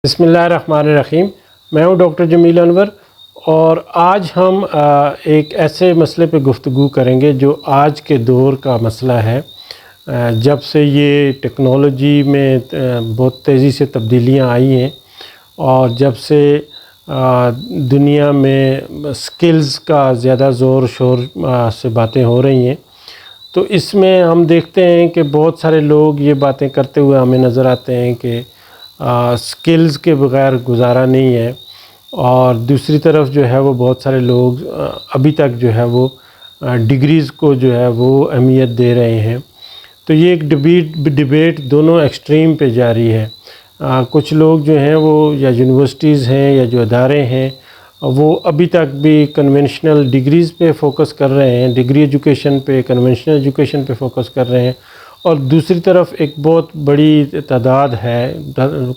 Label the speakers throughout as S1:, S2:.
S1: بسم اللہ الرحمن الرحیم۔ میں ہوں ڈاکٹر جمیل انور، اور آج ہم ایک ایسے مسئلے پہ گفتگو کریں گے جو آج کے دور کا مسئلہ ہے۔ جب سے یہ ٹیکنالوجی میں بہت تیزی سے تبدیلیاں آئی ہیں، اور جب سے دنیا میں سکلز کا زیادہ زور شور سے باتیں ہو رہی ہیں، تو اس میں ہم دیکھتے ہیں کہ بہت سارے لوگ یہ باتیں کرتے ہوئے ہمیں نظر آتے ہیں کہ سکلز کے بغیر گزارا نہیں ہے، اور دوسری طرف جو ہے وہ بہت سارے لوگ ابھی تک جو ہے وہ ڈگریز کو جو ہے وہ اہمیت دے رہے ہیں۔ تو یہ ایک ڈبیٹ دونوں ایکسٹریم پہ جاری ہے۔ کچھ لوگ جو ہیں وہ یا یونیورسٹیز ہیں یا جو ادارے ہیں وہ ابھی تک بھی کنونشنل ڈگریز پہ فوکس کر رہے ہیں، ڈگری ایجوکیشن پہ، کنونشنل ایجوکیشن پہ فوکس کر رہے ہیں، اور دوسری طرف ایک بہت بڑی تعداد ہے،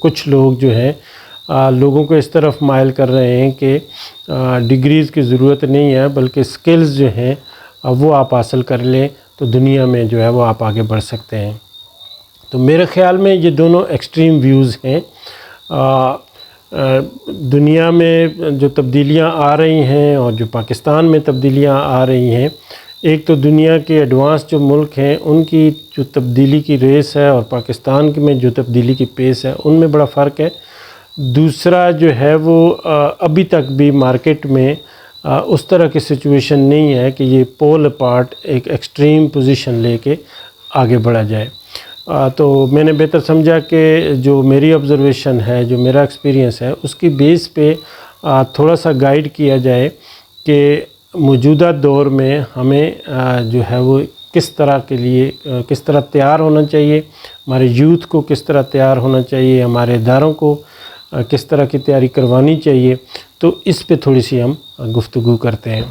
S1: کچھ لوگ جو ہیں لوگوں کو اس طرف مائل کر رہے ہیں کہ ڈگریز کی ضرورت نہیں ہے، بلکہ سکلز جو ہیں وہ آپ حاصل کر لیں تو دنیا میں جو ہے وہ آپ آگے بڑھ سکتے ہیں۔ تو میرے خیال میں یہ دونوں ایکسٹریم ویوز ہیں۔ دنیا میں جو تبدیلیاں آ رہی ہیں اور جو پاکستان میں تبدیلیاں آ رہی ہیں، ایک تو دنیا کے ایڈوانس جو ملک ہیں ان کی جو تبدیلی کی ریس ہے اور پاکستان میں جو تبدیلی کی پیس ہے ان میں بڑا فرق ہے۔ دوسرا جو ہے وہ ابھی تک بھی مارکیٹ میں اس طرح کی سچویشن نہیں ہے کہ یہ پول اپارٹ ایک ایکسٹریم پوزیشن لے کے آگے بڑھا جائے۔ تو میں نے بہتر سمجھا کہ جو میری آبزرویشن ہے، جو میرا ایکسپیرینس ہے، اس کی بیس پہ تھوڑا سا گائیڈ کیا جائے کہ موجودہ دور میں ہمیں جو ہے وہ کس طرح تیار ہونا چاہیے، ہمارے یوتھ کو کس طرح تیار ہونا چاہیے، ہمارے اداروں کو کس طرح کی تیاری کروانی چاہیے۔ تو اس پہ تھوڑی سی ہم گفتگو کرتے ہیں۔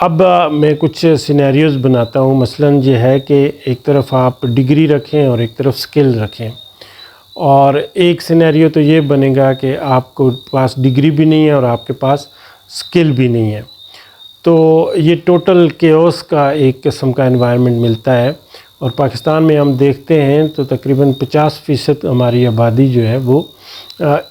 S1: اب میں کچھ سینیریوز بناتا ہوں۔ مثلاً یہ ہے کہ ایک طرف آپ ڈگری رکھیں اور ایک طرف سکل رکھیں، اور ایک سینیریو تو یہ بنے گا کہ آپ کو پاس ڈگری بھی نہیں ہے اور آپ کے پاس سکل بھی نہیں ہے، تو یہ ٹوٹل کیوس کا ایک قسم کا انوائرمنٹ ملتا ہے۔ اور پاکستان میں ہم دیکھتے ہیں تو تقریباً 50% ہماری آبادی جو ہے وہ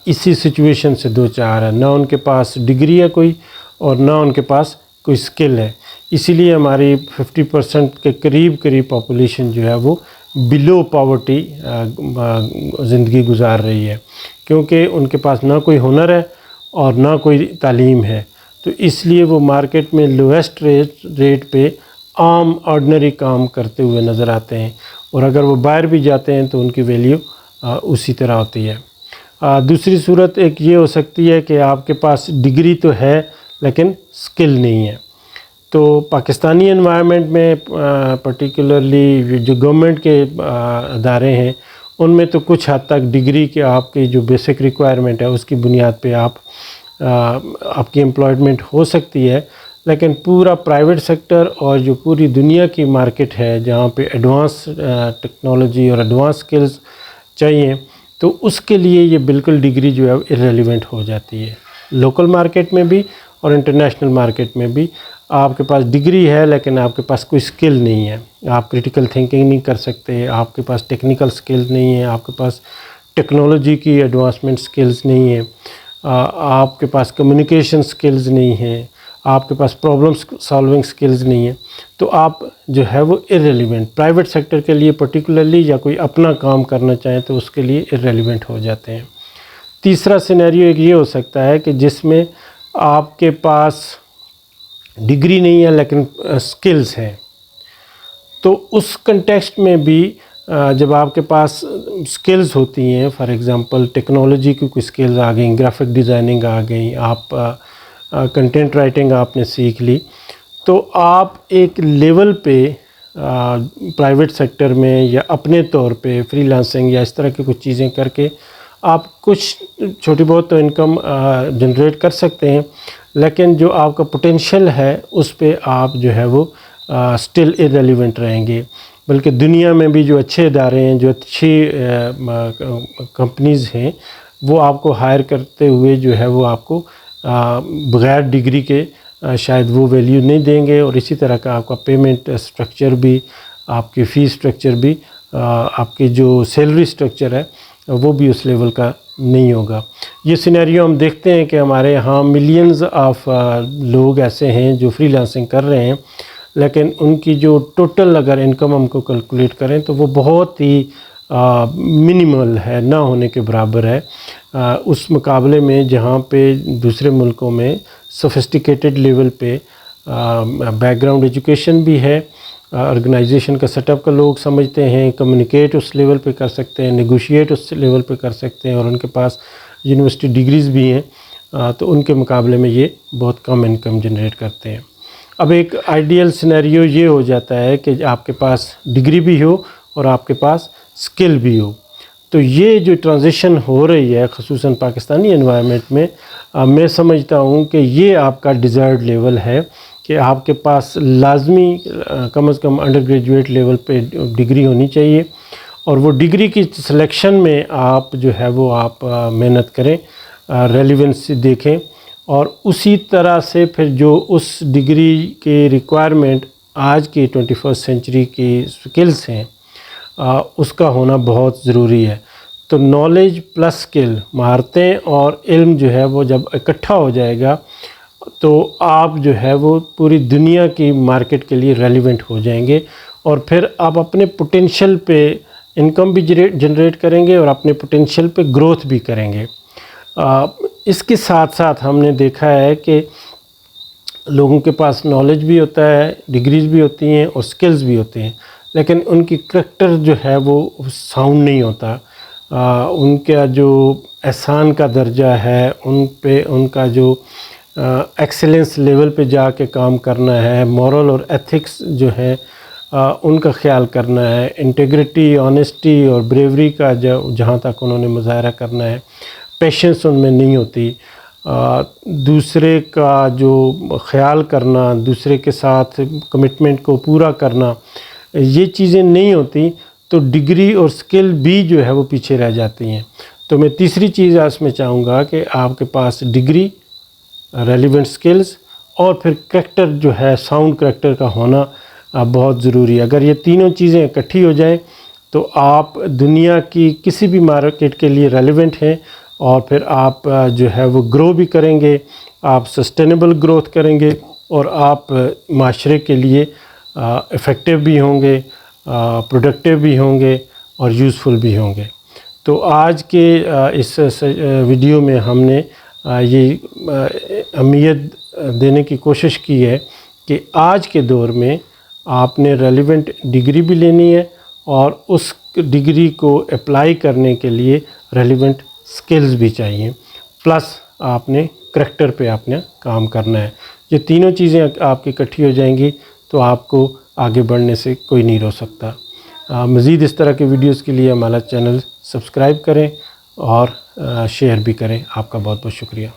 S1: اسی سچویشن سے دوچار ہے، نہ ان کے پاس ڈگری ہے کوئی اور نہ ان کے پاس کوئی سکل ہے۔ اسی لیے ہماری 50% کے قریب پاپولیشن جو ہے وہ بلو پاورٹی زندگی گزار رہی ہے، کیونکہ ان کے پاس نہ کوئی ہنر ہے اور نہ کوئی تعلیم ہے۔ تو اس لیے وہ مارکیٹ میں لویسٹ ریٹ پہ عام آرڈنری کام کرتے ہوئے نظر آتے ہیں، اور اگر وہ باہر بھی جاتے ہیں تو ان کی ویلیو اسی طرح ہوتی ہے۔ دوسری صورت ایک یہ ہو سکتی ہے کہ آپ کے پاس ڈگری تو ہے لیکن سکل نہیں ہے۔ تو پاکستانی انوائرمنٹ میں پرٹیکولرلی جو گورنمنٹ کے ادارے ہیں ان میں تو کچھ حد تک ڈگری کے آپ کی جو بیسک ریکوائرمنٹ ہے اس کی بنیاد پہ آپ کی امپلائمنٹ ہو سکتی ہے، لیکن پورا پرائیویٹ سیکٹر اور جو پوری دنیا کی مارکیٹ ہے جہاں پہ ایڈوانس ٹیکنالوجی اور ایڈوانس سکلز چاہیے، تو اس کے لیے یہ بالکل ڈگری جو ہے ارریلیونٹ ہو جاتی ہے۔ لوکل مارکیٹ میں بھی اور انٹرنیشنل مارکیٹ میں بھی آپ کے پاس ڈگری ہے لیکن آپ کے پاس کوئی سکل نہیں ہے، آپ کریٹیکل تھنکنگ نہیں کر سکتے، آپ کے پاس ٹیکنیکل سکلز نہیں ہیں، آپ کے پاس ٹیکنالوجی کی ایڈوانسمنٹ سکلز نہیں ہیں، آپ کے پاس کمیونیکیشن سکلز نہیں ہیں، آپ کے پاس پرابلم سالونگ سکلز نہیں ہیں، تو آپ جو ہے وہ ارریلیونٹ پرائیویٹ سیکٹر کے لیے پرٹیکولرلی، یا کوئی اپنا کام کرنا چاہیں تو اس کے لیے ارریلیونٹ ہو جاتے ہیں۔ تیسرا سینیریو ایک یہ ہو سکتا ہے کہ جس میں آپ کے پاس ڈگری نہیں ہے لیکن سکلز ہیں، تو اس کنٹیکسٹ میں بھی جب آپ کے پاس سکلز ہوتی ہیں، فار ایگزامپل ٹیکنالوجی کی کوئی سکلز آ گئیں، گرافک ڈیزائننگ آ گئی، آپ کنٹینٹ رائٹنگ آپ نے سیکھ لی، تو آپ ایک لیول پہ پرائیویٹ سیکٹر میں یا اپنے طور پہ فری لانسنگ یا اس طرح کی کچھ چیزیں کر کے آپ کچھ چھوٹی بہت تو انکم جنریٹ کر سکتے ہیں، لیکن جو آپ کا پوٹینشیل ہے اس پہ آپ جو ہے وہ سٹل ارریلیونٹ رہیں گے۔ بلکہ دنیا میں بھی جو اچھے ادارے ہیں، جو اچھی کمپنیز ہیں، وہ آپ کو ہائر کرتے ہوئے جو ہے وہ آپ کو بغیر ڈگری کے شاید وہ ویلیو نہیں دیں گے، اور اسی طرح کا آپ کا پیمنٹ سٹرکچر بھی، آپ کی فیس سٹرکچر بھی، آپ کی جو سیلری سٹرکچر ہے وہ بھی اس لیول کا نہیں ہوگا۔ یہ سینیریو ہم دیکھتے ہیں کہ ہمارے ہاں ملینز آف لوگ ایسے ہیں جو فری لانسنگ کر رہے ہیں، لیکن ان کی جو ٹوٹل اگر انکم ہم کو کیلکولیٹ کریں تو وہ بہت ہی منیمل ہے، نہ ہونے کے برابر ہے اس مقابلے میں جہاں پہ دوسرے ملکوں میں سوفسٹیکیٹڈ لیول پہ بیک گراؤنڈ ایجوکیشن بھی ہے، آرگنائزیشن کا سیٹ اپ کا لوگ سمجھتے ہیں، کمیونیکیٹ اس لیول پہ کر سکتے ہیں، نیگوشیٹ اس لیول پہ کر سکتے ہیں، اور ان کے پاس یونیورسٹی ڈگریز بھی ہیں، تو ان کے مقابلے میں یہ بہت کم انکم جنریٹ کرتے ہیں۔ اب ایک آئیڈیل سینیریو یہ ہو جاتا ہے کہ آپ کے پاس ڈگری بھی ہو اور آپ کے پاس سکل بھی ہو۔ تو یہ جو ٹرانزیشن ہو رہی ہے خصوصاً پاکستانی انوائرمنٹ میں، میں سمجھتا ہوں کہ یہ آپ کا ڈیزائرڈ لیول ہے کہ آپ کے پاس لازمی کم از کم انڈر گریجویٹ لیول پہ ڈگری ہونی چاہیے، اور وہ ڈگری کی سلیکشن میں آپ جو ہے وہ آپ محنت کریں، ریلیونس دیکھیں، اور اسی طرح سے پھر جو اس ڈگری کے ریکوائرمنٹ آج کی 21 سینچری کی سکلز ہیں اس کا ہونا بہت ضروری ہے۔ تو نالج پلس سکل، مہارتیں اور علم جو ہے وہ جب اکٹھا ہو جائے گا تو آپ جو ہے وہ پوری دنیا کی مارکیٹ کے لیے ریلیونٹ ہو جائیں گے، اور پھر آپ اپنے پوٹینشیل پہ انکم بھی جنریٹ کریں گے اور اپنے پوٹینشیل پہ گروتھ بھی کریں گے۔ اس کے ساتھ ساتھ ہم نے دیکھا ہے کہ لوگوں کے پاس نالج بھی ہوتا ہے، ڈگریز بھی ہوتی ہیں اور سکلز بھی ہوتے ہیں، لیکن ان کی کریکٹر جو ہے وہ ساؤنڈ نہیں ہوتا، ان کا جو احسان کا درجہ ہے، ان پہ ان کا جو ایکسیلنس لیول پہ جا کے کام کرنا ہے، مورل اور ایتھکس جو ہے ان کا خیال کرنا ہے، انٹیگریٹی، آنیسٹی اور بریوری کا جہاں تک انہوں نے مظاہرہ کرنا ہے، پیشنس ان میں نہیں ہوتی، دوسرے کا جو خیال کرنا، دوسرے کے ساتھ کمٹمنٹ کو پورا کرنا، یہ چیزیں نہیں ہوتی، تو ڈگری اور سکل بھی جو ہے وہ پیچھے رہ جاتی ہیں۔ تو میں تیسری چیز اس میں چاہوں گا کہ آپ کے پاس ڈگری، ریلیونٹ سکلز اور پھر کریکٹر جو ہے ساؤنڈ کریکٹر کا ہونا بہت ضروری ہے۔ اگر یہ تینوں چیزیں اکٹھی ہو جائیں تو آپ دنیا کی کسی بھی مارکیٹ کے لیے ریلیونٹ ہیں، اور پھر آپ جو ہے وہ گرو بھی کریں گے، آپ سسٹینیبل گروتھ کریں گے، اور آپ معاشرے کے لیے افیکٹو بھی ہوں گے، پروڈکٹیو بھی ہوں گے اور یوزفل بھی ہوں گے۔ تو آج کے اس ویڈیو میں ہم نے یہ اہمیت دینے کی کوشش کی ہے کہ آج کے دور میں آپ نے ریلیونٹ ڈگری بھی لینی ہے، اور اس ڈگری کو اپلائی کرنے کے لیے ریلیونٹ سکلز بھی چاہیے، پلس آپ نے کریکٹر پہ آپ نے کام کرنا ہے۔ یہ تینوں چیزیں آپ کی اکٹھی ہو جائیں گی تو آپ کو آگے بڑھنے سے کوئی نہیں روک سکتا۔ مزید اس طرح کے ویڈیوز کے لیے ہمارا چینل سبسکرائب کریں اور شیئر بھی کریں۔ آپ کا بہت بہت شکریہ۔